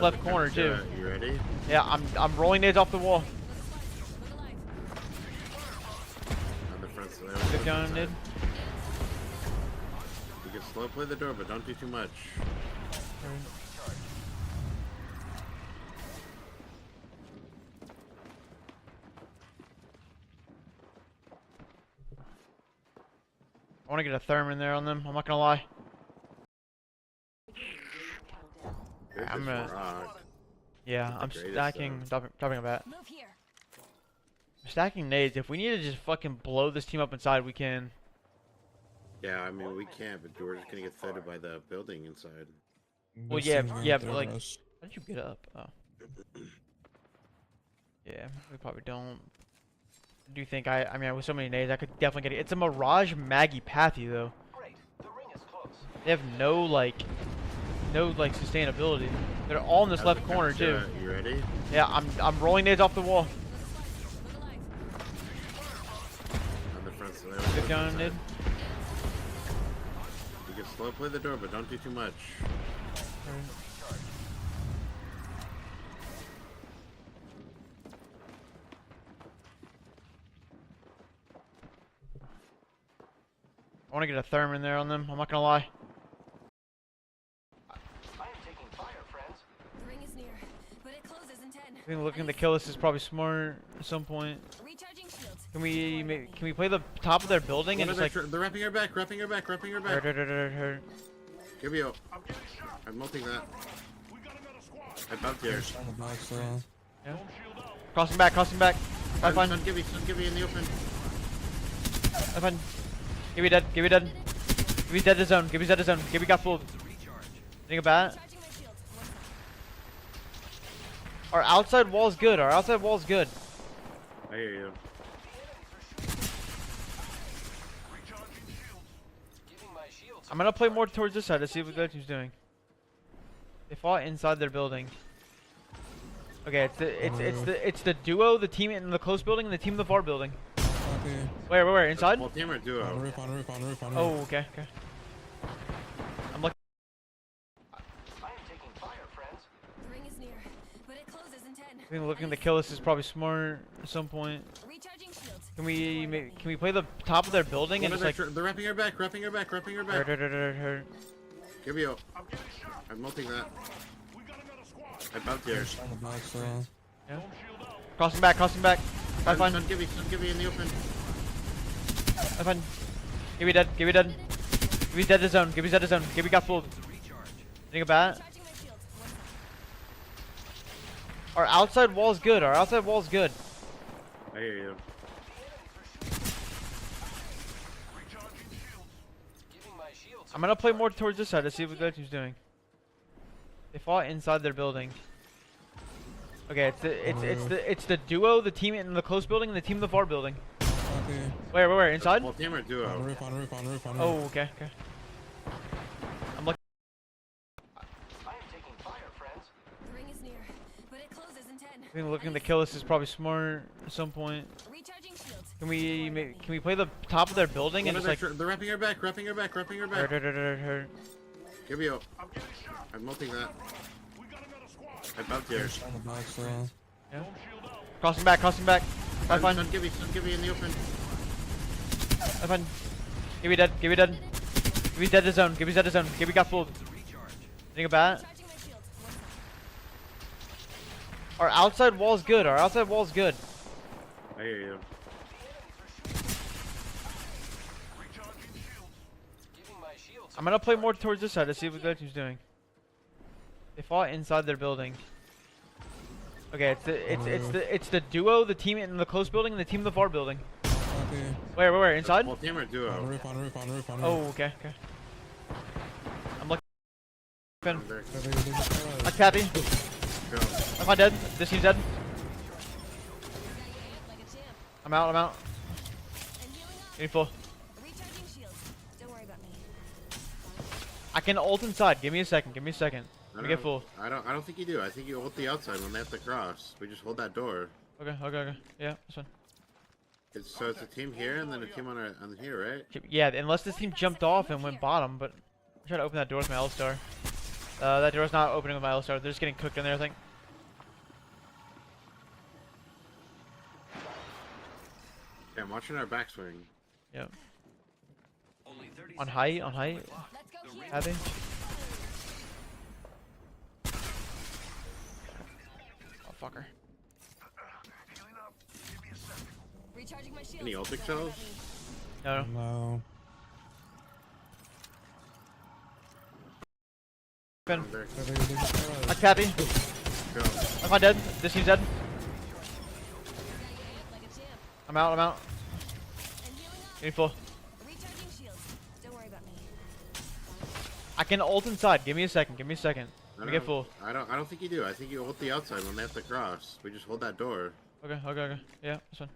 Left corner too. You ready? Yeah, I'm rolling nades off the wall. On the front side. Get down, nade. You can slow play the door, but don't do too much. I want to get a therm in there on them. I'm not gonna lie. I'm gonna. Yeah, I'm stacking. Dropping a bat. I'm stacking nades. If we need to just fucking blow this team up inside, we can. Yeah, I mean we can't, but we're just gonna get flooded by the building inside. Well, yeah, but like, how did you get up? Oh. Yeah, we probably don't. I do think I mean, with so many nades, I could definitely get it. It's a Mirage Maggie Pathy though. They have no like sustainability. They're all in this left corner too. You ready? Yeah, I'm rolling nades off the wall. On the front side. Get down, nade. You can slow play the door, but don't do too much. I want to get a therm in there on them. I'm not gonna lie. I think looking to kill us is probably smart at some point. Can we play the top of their building and just like they're wrapping her back, wrapping her back. Hurt. Give me a. I'm melting that. I bumped here. Yeah. Crossing back. Bye, fine. Don't give me in the open. Bye, fine. Give me dead. Give me dead to zone. Give me got fooled. Think about it. Our outside wall's good. I hear you. I'm gonna play more towards this side to see what the other team's doing. They fought inside their building. Okay, it's the duo, the team in the close building, and the team in the far building. Okay. Where? Inside? Well, team or duo? On roof. Oh, okay. I'm looking. I think looking to kill us is probably smart at some point. Can we play the top of their building and just like they're wrapping her back. Hurt. Give me a. I'm melting that. I bumped here. Yeah. Crossing back. Bye, fine. Don't give me in the open. Bye, fine. Give me dead. Give me dead to zone. Give me got fooled. Think about it. Our outside wall's good. I hear you. I'm gonna play more towards this side to see what the other team's doing. They fought inside their building. Okay, it's the duo, the team in the close building, and the team in the far building. Okay. Where? Inside? Well, team or duo? On roof. Oh, okay. I'm looking. I think looking to kill us is probably smart at some point. Can we play the top of their building and just like they're wrapping her back. Hurt. Give me a. I'm melting that. I bumped here. Yeah. Crossing back. Bye, fine. Don't give me in the open. Bye, fine. Give me dead. Give me dead to zone. Give me got fooled. Think about it. Our outside wall's good. I hear you. I'm gonna play more towards this side to see what the other team's doing. They fought inside their building. Okay, it's the duo, the team in the close building, and the team in the far building. Okay. Where? Inside? Well, team or duo? On roof. Oh, okay. I'm looking. Okay. I'm happy. Go. Am I dead? This team's dead. I'm out. Getting full. I can ult inside. Give me a second. Let me get full. I don't think you do. I think you hold the outside when they have to cross. We just hold that door. Okay. Yeah, that's fine. So it's a team here and then a team on here, right? Yeah, unless this team jumped off and went bottom, but I'm trying to open that door with my L-Star. That door's not opening with my L-Star. They're just getting cooked in there, I think. Yeah, I'm watching our backswing. Yep. On height, on height. Have they? Oh, fucker. Any ult cells? No, no. No. Ben. There. I'm Cappy. Go. I'm not dead. This team's dead. I'm out, I'm out. Getting full. I can ult inside. Give me a second. Give me a second. Let me get full. I don't think you do. I think you ult the outside when they have to cross. We just hold that door. Okay, okay, okay. Yeah, this one.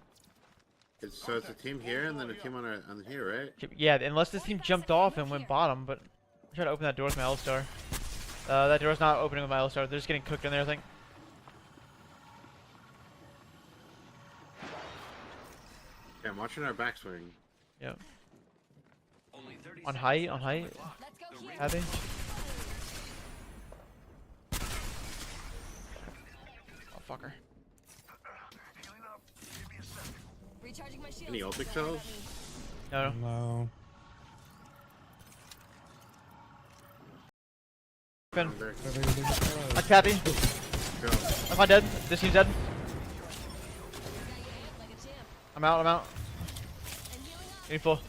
So it's a team here and then a team on here, right? Yeah, unless this team jumped off and went bottom, but I tried to open that door with my L-Star. That door's not opening with my L-Star. They're just getting cooked in there, I think. Yeah, I'm watching our backswing. Yep. On height, on height. Have they? Oh, fucker. Any ult cells? No, no. No. Ben. There. I'm Cappy. Go. I'm not dead. This team's dead. I'm out, I'm out. Getting full.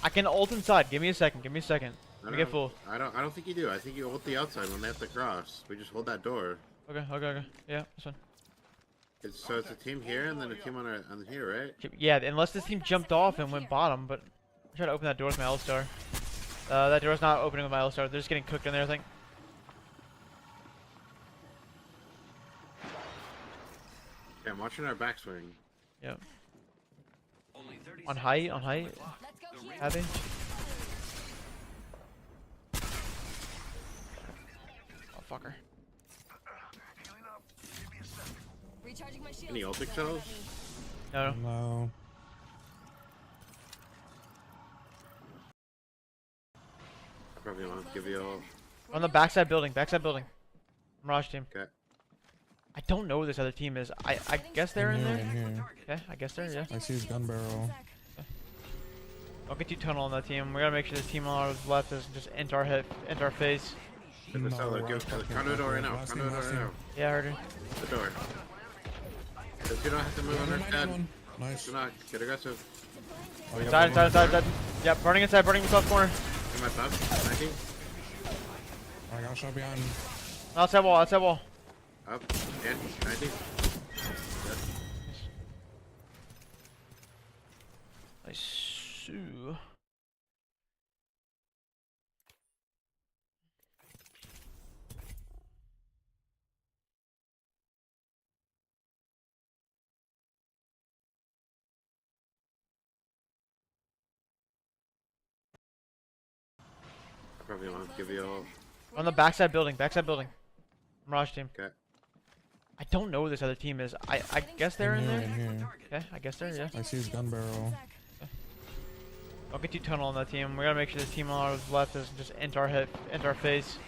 I can ult inside. Give me a second. Give me a second. Let me get full. I don't think you do. I think you ult the outside when they have to cross. We just hold that door. Okay, okay, okay. Yeah, this one. So it's a team here and then a team on here, right? Yeah, unless this team jumped off and went bottom, but I tried to open that door with my L-Star. That door's not opening with my L-Star. They're just getting cooked in there, I think. Yeah, I'm watching our backswing. Yep. On height, on height. Have they? Oh, fucker. Any ult cells? No, no. No. I probably won't give you all. On the backside building, Mirage team. Okay. I don't know who this other team is. I guess they're in In there. here. Okay, I guess they're, yeah. I see his gun barrel. I'll get you tunnel on that team. We gotta make sure this team on our left doesn't just enter our head, enter our face. Get the cellar. Go counter the door right now. Last Counter the team, door last right now. Yeah, I heard her. The door. If you don't have to move on Yeah, our nice head. one. Nice. Do not get aggressive. Oh, yeah, Side, one. side. Yeah, burning inside, burning the top corner. In my top. 19. I got shot behind. Outside wall, outside wall. Up. In. 19. Nice. I probably won't give you all. On the backside building, Mirage team. Okay. I don't know who this other team is. I guess they're in there. In here. Okay, I guess they're, yeah. I see his gun barrel. I'll get you tunnel on that team. We gotta make sure this team on our left doesn't just enter our head, enter our face.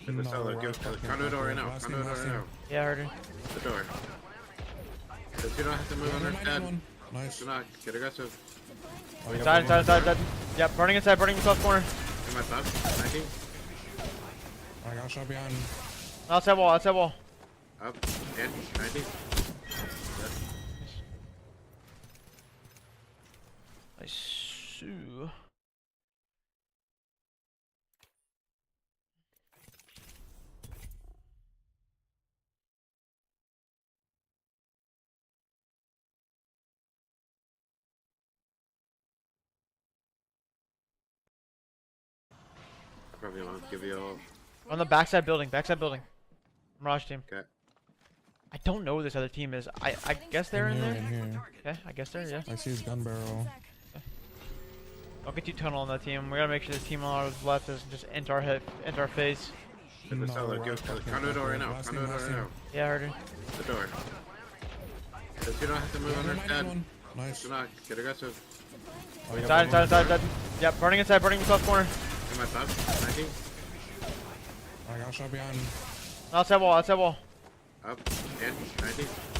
Get the cellar. Go counter the door right now. Last Counter the team, door last right now. Yeah, I heard her. The door. If you don't have to move on our Nice head. one. Nice. Do not get aggressive. Oh, yeah, Side. Yeah, burning inside, burning the top corner. In my top. 19. I got shot behind. Outside wall. Up. In. 19. Nice. Probably won't give you all. On the backside building, Mirage team. Okay. I don't know who this other team is. I guess they're in there. In here. Okay, I guess they're, yeah. I see his gun barrel. I'll get you tunnel on that team. We gotta make sure this team on our left doesn't just enter our head, enter our face. Get the cellar. Go counter the door right now. Last Counter the team, door last right now. team. Yeah, I heard her. The door. If you don't have to move on our Nice head. one. Nice. Do not get aggressive. Oh, yeah, Side. Yeah, burning inside, burning the top corner. In my pub, 19. I got shot behind. Outside wall, outside wall. Up, in, 19.